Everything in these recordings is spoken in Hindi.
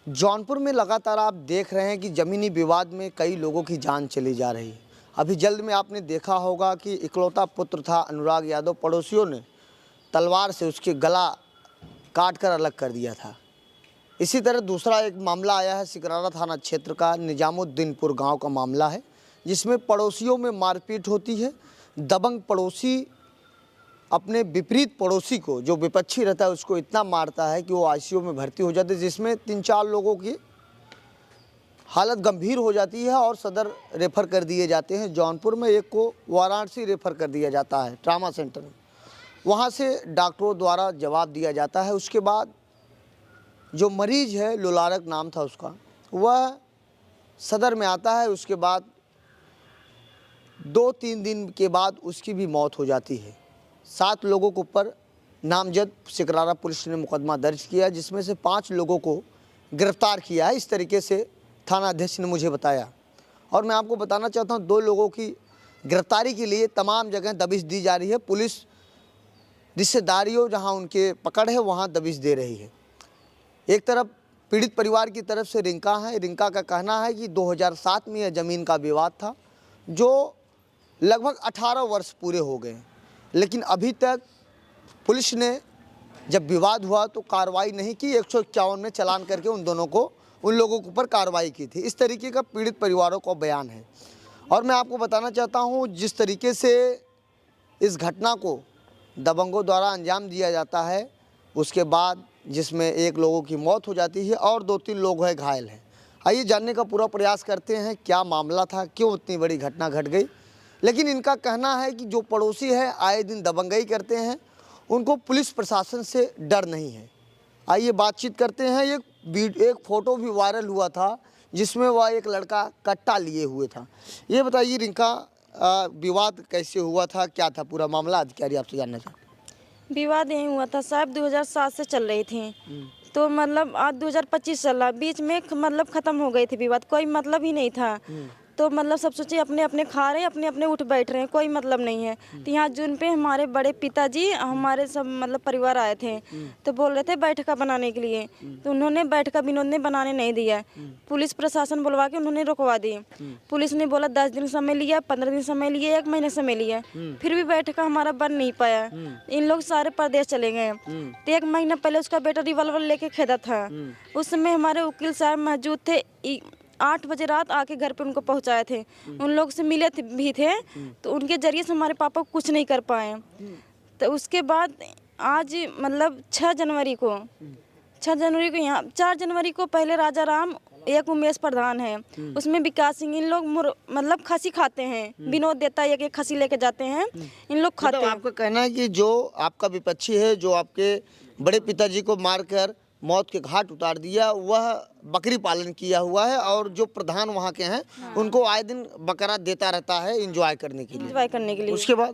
जौनपुर में लगातार आप देख रहे हैं कि ज़मीनी विवाद में कई लोगों की जान चली जा रही है। अभी जल्द में आपने देखा होगा कि इकलौता पुत्र था अनुराग यादव, पड़ोसियों ने तलवार से उसके गला काट कर अलग कर दिया था। इसी तरह दूसरा एक मामला आया है सिकरारा थाना क्षेत्र का निजामुद्दीनपुर गांव का मामला है, जिसमें पड़ोसियों में मारपीट होती है। दबंग पड़ोसी अपने विपरीत पड़ोसी को, जो विपक्षी रहता है, उसको इतना मारता है कि वो आईसीयू में भर्ती हो जाते हैं, जिसमें 3-4 लोगों की हालत गंभीर हो जाती है और सदर रेफ़र कर दिए जाते हैं जौनपुर में। एक को वाराणसी रेफ़र कर दिया जाता है ट्रामा सेंटर में, वहाँ से डॉक्टरों द्वारा जवाब दिया जाता है। उसके बाद जो मरीज है, लुलारक नाम था उसका, वह सदर में आता है। उसके बाद 2-3 दिन के बाद उसकी भी मौत हो जाती है। 7 लोगों के ऊपर नामजद सिकरारा पुलिस ने मुकदमा दर्ज किया, जिसमें से 5 लोगों को गिरफ्तार किया है। इस तरीके से थाना अध्यक्ष ने मुझे बताया। और मैं आपको बताना चाहता हूँ, 2 लोगों की गिरफ्तारी के लिए तमाम जगह दबिश दी जा रही है। पुलिस रिश्तेदारियों जहाँ उनके पकड़ है वहाँ दबिश दे रही है। एक तरफ पीड़ित परिवार की तरफ से रिंका है। रिंका का कहना है कि 2007 में यह ज़मीन का विवाद था, जो लगभग 18 वर्ष पूरे हो गए, लेकिन अभी तक पुलिस ने जब विवाद हुआ तो कार्रवाई नहीं की। 151 में चालान करके उन लोगों के ऊपर कार्रवाई की थी। इस तरीके का पीड़ित परिवारों का बयान है। और मैं आपको बताना चाहता हूं, जिस तरीके से इस घटना को दबंगों द्वारा अंजाम दिया जाता है, उसके बाद जिसमें 1 लोगों की मौत हो जाती है और 2-3 लोग हैं घायल हैं। आइए जानने का पूरा प्रयास करते हैं क्या मामला था, क्यों इतनी बड़ी घटना घट गई। लेकिन इनका कहना है कि जो पड़ोसी है आए दिन दबंगई करते हैं, उनको पुलिस प्रशासन से डर नहीं है। आइए बातचीत करते हैं। एक फ़ोटो भी वायरल हुआ था जिसमें वह एक लड़का कट्टा लिए हुए था। ये बताइए रिंका, विवाद कैसे हुआ था, क्या था पूरा मामला, अधिकारी आपसे जानना चाहते हैं। विवाद यही हुआ था साहब, 2007 से चल रही थी, तो मतलब आज 2025 चल रहा, बीच में मतलब ख़त्म हो गई थी विवाद, कोई मतलब ही नहीं था। तो मतलब सब सोचे अपने अपने खा रहे हैं, अपने अपने उठ बैठ रहे हैं, कोई मतलब नहीं है। तो यहाँ जून पे हमारे बड़े पिताजी हमारे सब मतलब परिवार आए थे, तो बोल रहे थे बैठका बनाने के लिए, तो उन्होंने बैठका विनोद ने बनाने नहीं दिया। पुलिस प्रशासन बुलवा के उन्होंने रुकवा दी। पुलिस ने बोला 10 दिन समय लिया, 15 दिन समय लिए, 1 महीने समय लिया, फिर भी बैठका हमारा बन नहीं पाया। इन लोग सारे प्रदेश चले गए। तो 1 महीना पहले उसका बेटा रिवॉल्वर लेके खेदा था। उस समय हमारे वकील साहब मौजूद थे, 8 बजे रात आके घर पे उनको पहुंचाए थे। उन लोग से मिले भी थे, तो उनके जरिए से हमारे पापा कुछ नहीं कर पाए। तो उसके बाद आज मतलब 6 जनवरी को यहाँ 4 जनवरी को पहले राजा राम, एक उमेश प्रधान है, उसमें विकास सिंह, इन लोग मतलब खसी खाते हैं। विनोद देता है, एक खसी लेके जाते हैं, इन लोग खाते हैं। आपका कहना है कि जो आपका विपक्षी है, जो आपके बड़े पिताजी को मारकर मौत के घाट उतार दिया, वह बकरी पालन किया हुआ है, और जो प्रधान वहाँ के हैं उनको आए दिन बकरा देता रहता है एंजॉय करने के लिए।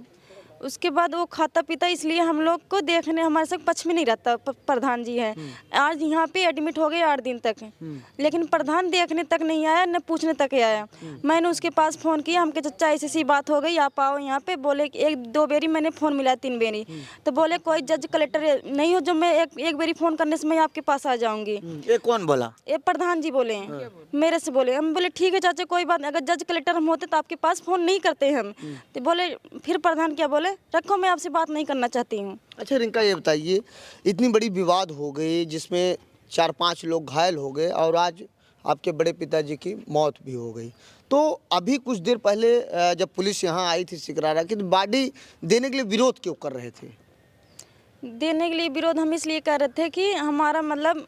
उसके बाद वो खाता पीता, इसलिए हम लोग को देखने हमारे साथ पक्ष में नहीं रहता। प्रधान जी है, आज यहाँ पे एडमिट हो गए 8 दिन तक, लेकिन प्रधान देखने तक नहीं आया, न पूछने तक आया। मैंने उसके पास फ़ोन किया, हमके चचा ऐसी बात हो गई, आप आओ यहाँ पे। बोले 1-2 बेरी मैंने फ़ोन मिला, 3 बेरी, तो बोले कोई जज कलेक्टर नहीं हो जो मैं एक बेरी फ़ोन करने से मैं आपके पास आ जाऊँगी। ये कौन बोला? ये प्रधान जी बोले हैं, मेरे से बोले। हम बोले ठीक है चाचा, कोई बात नहीं, अगर जज कलेक्टर हम होते तो आपके पास फ़ोन नहीं करते हम। तो बोले, फिर प्रधान क्या बोले, रखो मैं आपसे बात नहीं करना चाहती हूँ। अच्छा रिंका, ये बताइए, इतनी बड़ी विवाद हो गई जिसमें 4-5 लोग घायल हो गए और आज आपके बड़े पिताजी की मौत भी हो गई, तो अभी कुछ देर पहले जब पुलिस यहाँ आई थी सिकरारा की, तो बॉडी देने के लिए विरोध क्यों कर रहे थे? देने के लिए विरोध हम इसलिए कर रहे थे कि हमारा मतलब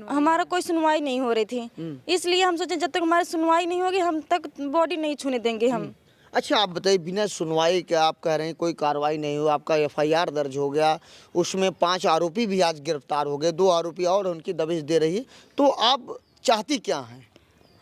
हमारा कोई सुनवाई नहीं हो रही थी, इसलिए हम सोचे जब तक हमारी सुनवाई नहीं होगी हम तक बॉडी नहीं छूने देंगे हम। अच्छा आप बताइए, बिना सुनवाई के आप कह रहे हैं कोई कार्रवाई नहीं हुई, आपका FIR दर्ज हो गया, उसमें 5 आरोपी भी आज गिरफ्तार हो गए, 2 आरोपी और उनकी दबिश दे रही है, तो आप चाहती क्या हैं?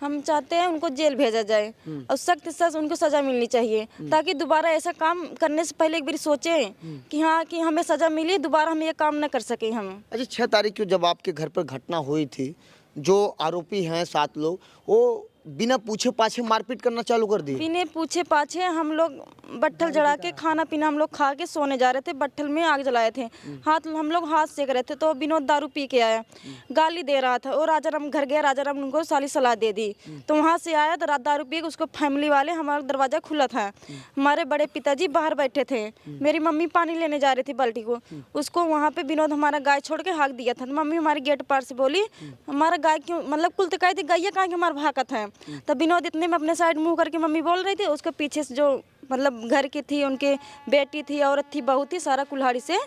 हम चाहते हैं उनको जेल भेजा जाए और सख्त से उनको सज़ा मिलनी चाहिए, ताकि दोबारा ऐसा काम करने से पहले एक बार सोचें कि हाँ कि हमें सज़ा मिली, दोबारा हम ये काम न कर सकें हम। अच्छा 6 तारीख को जब आपके घर पर घटना हुई थी, जो आरोपी हैं 7 लोग, वो बिना पूछे पाछे मारपीट करना चालू कर दी? बिना पूछे पाछे हम लोग बट्ठल जला के खाना पीना हम लोग खा के सोने जा रहे थे, बट्ठल में आग जलाए थे, हम लोग हाथ सेक रहे थे, तो विनोद दारू पी के आया, गाली दे रहा था और राजाराम घर गया, राजाराम उनको साली सलाह दे दी, तो वहाँ से आया तो रात दारू पी के उसको फैमिली वाले, हमारा दरवाज़ा खुला था, हमारे बड़े पिताजी बाहर बैठे थे, मेरी मम्मी पानी लेने जा रही थी बाल्टी को, उसको वहाँ पे विनोद हमारा गाय छोड़ के हाँक दिया था, तो मम्मी हमारी गेट पार से बोली हमारा गाय क्यों, मतलब कुल तो कही थी गैया कहाँ के हमारा भागत है, तब विनोद इतने में अपने साइड मुंह करके मम्मी बोल रही थी, उसके पीछे से जो मतलब घर की थी, उनके बेटी थी, औरत थी, बहू थी, सारा कुल्हाड़ी से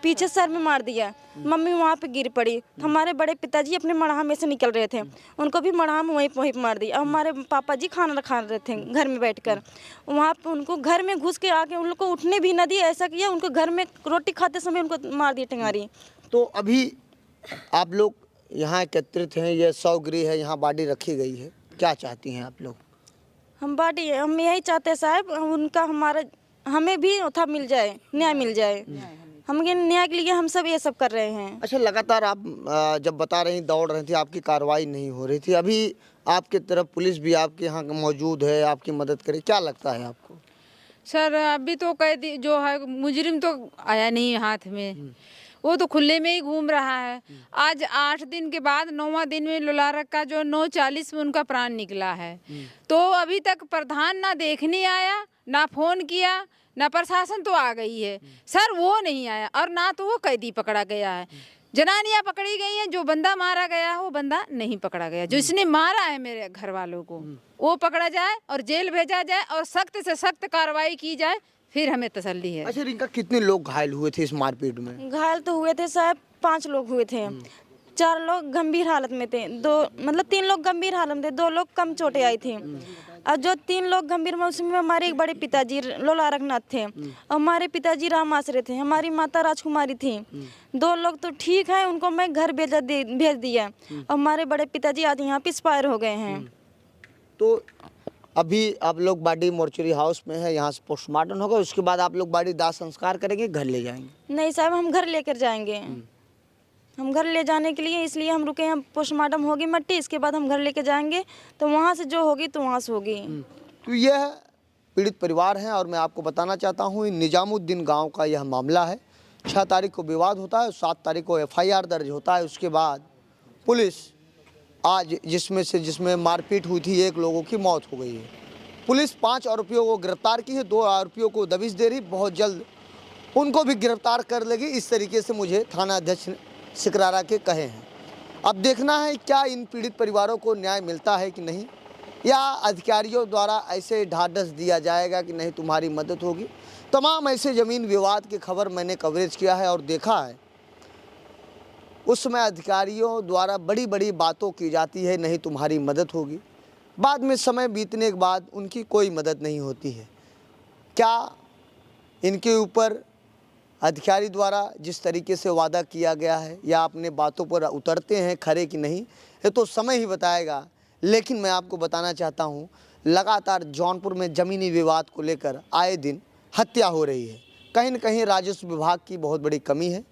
पीछे सर में मार दिया, मम्मी वहाँ पे गिर पड़ी, हमारे बड़े पिताजी अपने मड़हा में से निकल रहे थे, उनको भी मड़हा में वहीं मार दिया, और हमारे पापा जी खाना खा रहे थे घर में बैठकर, वहाँ पे उनको घर में घुस के आके उन लोग को उठने भी न दिए, ऐसा किया उनको घर में रोटी खाते समय उनको मार दिया टिंगारी। तो अभी आप लोग यहाँ एकत्रित हैं, ये 100 गृह है, यहाँ बॉडी रखी गई है, क्या चाहती हैं आप लोग? हम बॉडी हम यही चाहते हैं साहब, उनका हमारा हमें भी उठा मिल जाए, न्याय मिल जाए, हम ये न्याय के लिए हम सब ये सब कर रहे हैं। अच्छा, लगातार आप जब बता रही दौड़ रही थी, आपकी कार्रवाई नहीं हो रही थी, अभी आपकी तरफ पुलिस भी आपके यहाँ मौजूद है, आपकी मदद करे, क्या लगता है आपको? सर अभी तो कैदी जो है मुजरिम तो आया नहीं हाथ में, वो तो खुले में ही घूम रहा है। आज 8 दिन के बाद 9वां दिन में लुलारक का जो 9:40 में उनका प्राण निकला है, तो अभी तक प्रधान ना देखने आया, ना फोन किया, ना प्रशासन तो आ गई है सर, वो नहीं आया, और ना तो वो कैदी पकड़ा गया है, जनानियां पकड़ी गई हैं, जो बंदा मारा गया है वो बंदा नहीं पकड़ा गया, जो इसने मारा है मेरे घर वालों को वो पकड़ा जाए और जेल भेजा जाए और सख्त से सख्त कार्रवाई की जाए, फिर हमें तसल्ली है। अच्छा रिंका, कितने लोग घायल हुए थे इस मारपीट में? घायल तो हुए थे साहब 5 लोग हुए थे, 4 लोग गंभीर हालत में थे, 3 लोग गंभीर हालत में थे, 2 लोग कम चोटें आई थी, और जो 3 लोग गंभीर में उसमें हमारे एक बड़े पिताजी लोला रघुनाथ थे, और हमारे पिताजी राम आश्रय थे, हमारी माता राजकुमारी थी, 2 लोग तो ठीक है, उनको मैं घर भेज दिया, और हमारे बड़े पिताजी आज यहाँ पे एक्सपायर हो गए हैं। तो अभी आप लोग बॉडी मोर्चरी हाउस में है, यहाँ से पोस्टमार्टम होगा, उसके बाद आप लोग बॉडी दाह संस्कार करेंगे, घर ले जाएंगे? नहीं साहब, हम घर लेकर जाएंगे, हम घर ले जाने के लिए इसलिए हम रुके हैं, पोस्टमार्टम होगी मट्टी, इसके बाद हम घर लेके जाएंगे, तो वहाँ से जो होगी तो वहाँ से होगी। तो यह पीड़ित परिवार हैं, और मैं आपको बताना चाहता हूँ निजामुद्दीन गांव का यह मामला है। 6 तारीख को विवाद होता है, 7 तारीख को FIR दर्ज होता है, उसके बाद पुलिस आज जिसमें मारपीट हुई थी, 1 लोगों की मौत हो गई है। पुलिस 5 आरोपियों को गिरफ्तार की है, 2 आरोपियों को दबिश दे रही, बहुत जल्द उनको भी गिरफ्तार कर लेगी, इस तरीके से मुझे थाना अध्यक्ष सिकरारा के कहे हैं। अब देखना है क्या इन पीड़ित परिवारों को न्याय मिलता है कि नहीं, या अधिकारियों द्वारा ऐसे ढाढ़स दिया जाएगा कि नहीं तुम्हारी मदद होगी। तमाम ऐसे ज़मीन विवाद की खबर मैंने कवरेज किया है और देखा है, उस समय अधिकारियों द्वारा बड़ी बड़ी बातों की जाती है, नहीं तुम्हारी मदद होगी, बाद में समय बीतने के बाद उनकी कोई मदद नहीं होती है। क्या इनके ऊपर अधिकारी द्वारा जिस तरीके से वादा किया गया है या अपने बातों पर उतरते हैं खरे कि नहीं, ये तो समय ही बताएगा। लेकिन मैं आपको बताना चाहता हूँ, लगातार जौनपुर में ज़मीनी विवाद को लेकर आए दिन हत्या हो रही है। कहीं न कहीं राजस्व विभाग की बहुत बड़ी कमी है,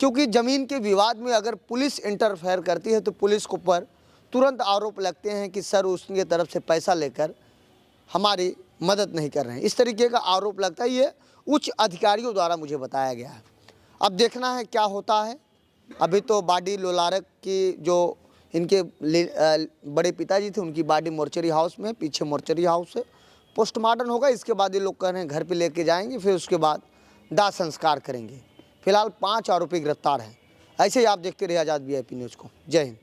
क्योंकि ज़मीन के विवाद में अगर पुलिस इंटरफेयर करती है तो पुलिस को पर तुरंत आरोप लगते हैं कि सर उसकी तरफ से पैसा लेकर हमारी मदद नहीं कर रहे हैं, इस तरीके का आरोप लगता है। ये उच्च अधिकारियों द्वारा मुझे बताया गया है। अब देखना है क्या होता है। अभी तो बॉडी लोलारक की जो इनके बड़े पिताजी थे, उनकी बॉडी मोर्चरी हाउस में, पीछे मोर्चरी हाउस है, पोस्टमार्टम होगा, इसके बाद ये लोग कह रहे हैं घर पे लेके जाएंगे, फिर उसके बाद दाह संस्कार करेंगे। फिलहाल 5 आरोपी गिरफ्तार हैं। ऐसे ही आप देखते रहिए आज़ाद VIP न्यूज़ को। जय हिंद।